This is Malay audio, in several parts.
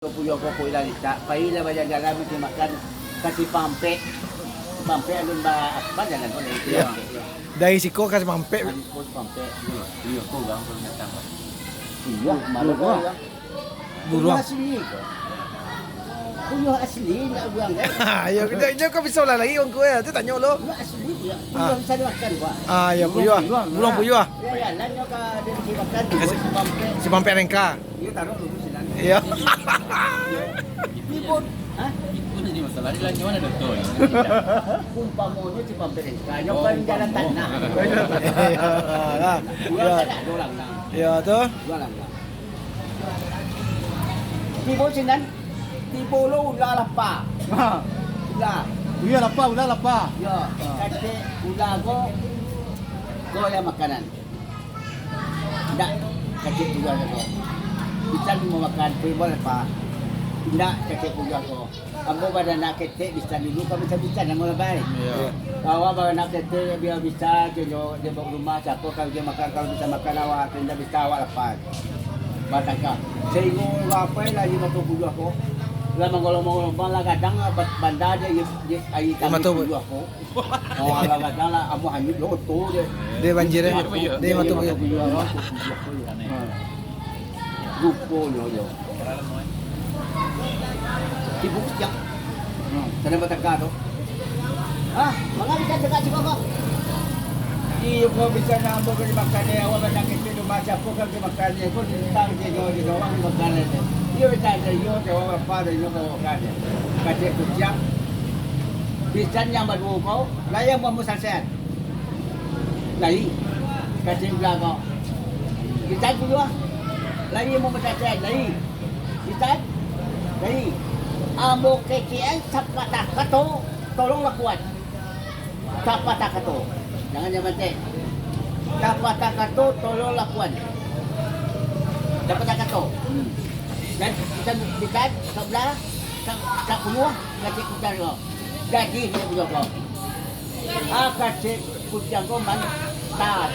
Puyo ko po ilang isa. Pahila ba dyan gagamit yung makan kasi pampe. Pampe alun ba apa jangan ko Iya. Dari siko kasih mampe. Pampe. Iyo ko bang kung natangkap. Iya, malu ko. Buruan. Asli ko. Puyo asli na buang kan. Ayo, dia kau bisa ulah lagi orang kau ya. Dia tanya lo. Puyo asli ya. Puyo bisa dimakan gua. Ah, ya puyo. Buruan puyo. Ya ya, lanyo ka din dimakan di pampe. Si mampe rengka. Iyo taruh dulu sila. Iya. Ibon. Hah? Itu jadi masalah di lanjuan ada tuh. Kumpamonya si pampe kanya kan jalan tanah. Dua Ya. tanah dolang lang. Ya tuh. Dua lang lang. Tibo sinan. Tibo lo ula lapa. Ula. Iya lapa, udah lapa. Ya, kate ula go ya makanan. Ndak kate ula go. Bisa mo makan tibo lapa. Ndak kate ula go. Ambo pada nak kate bisa dulu kami bisa nang mga baik. Iya. Bawa bawa nak kate biar bisa jo dia bawa rumah siapa kalau dia makan kalau bisa makan awak tidak bisa awak lepas. Batangka. Sehingga apa lagi batu buju aku. Lama kalau malah kadang banda dia ai kami buju aku. Oh kadang lah amu hanyut lo tu dia. Dia banjir ya. Dia matu puyo. Grupo yo. Sibuk siang. Sana batangka tu. Ah, mga bisa dekat si koko. Iyo ko bisa na mo ko makan niya wala na kiti do masa ko ka makan niya ko tang je go di doang makan niya. Iyo ta je yo ke wala pa de yo ko makan niya. Kate ko siang. Bisa yang baru ko, layang mo saset. Lai. Kate bla ko. Kita dulu. Lai mo saset, lai. Kita. Lai. Amo KKN sapata kato tolong lakukan. Sapata kato. Jangan jangan teh. Dapat kato tolong lakukan. Dapat kato. Dan kita sebelah tak semua kasih kucing lo. Jadi dia punya kau. Kasih kucing kau man tak.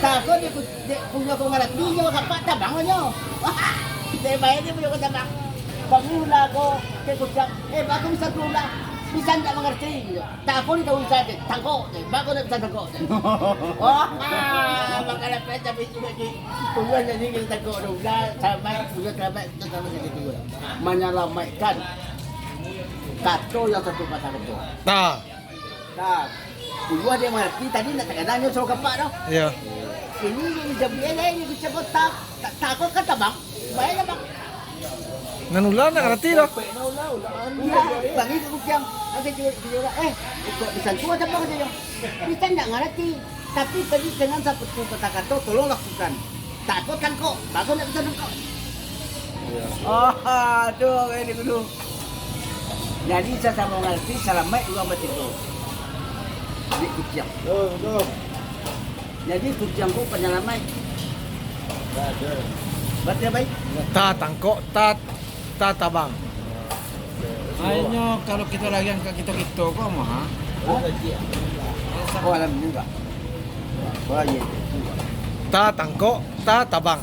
Tak kau dia punya kau ngarat dia kapak tabang aja. Dia bayar dia punya tabang. Pangula ko ke kucing. Bago bisa gula. Bisa tidak mengerti. Tak pun tahu bisa tangkok. Bago nak bisa tangkok. Oh, makanya pecah itu lagi. Punya jadi kita tangkok dulu. Sampai punya kerabat kita sama jadi dua. Menyelamatkan kato yang satu patah itu. Nah. Nah, punya dia mengerti. Tadi nak kadangnya suruh kapak dah. Iya. Ini jadinya ini bisa kotak. Takut kata bang. Bayar bang. Nanulan nak ngerti loh. Bang itu kucing. Ada juga kok bisa tua siapa dia? Bisa enggak ngerti. Tapi tadi dengan satu kata-kata tolong lakukan. Takut kan kok. Bagus enggak bisa kok. Oh, aduh ini dulu. Jadi saya sama ngerti selama juga mati itu. Di kucing. Betul. Jadi kucingku penyelamat. Berarti baik. Ta tangkok, ta tabang. Kayaknya kalau kita lagi yang kita kok mah. Oh, alam juga. Oh, iya. Ta tangkok, ta tabang.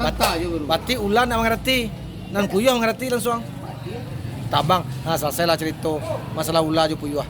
Kata juga. Berarti ulan nak mengerti. Nan puyo mengerti langsung. Tabang. Nah, selesai lah cerita masalah ulah je puyo.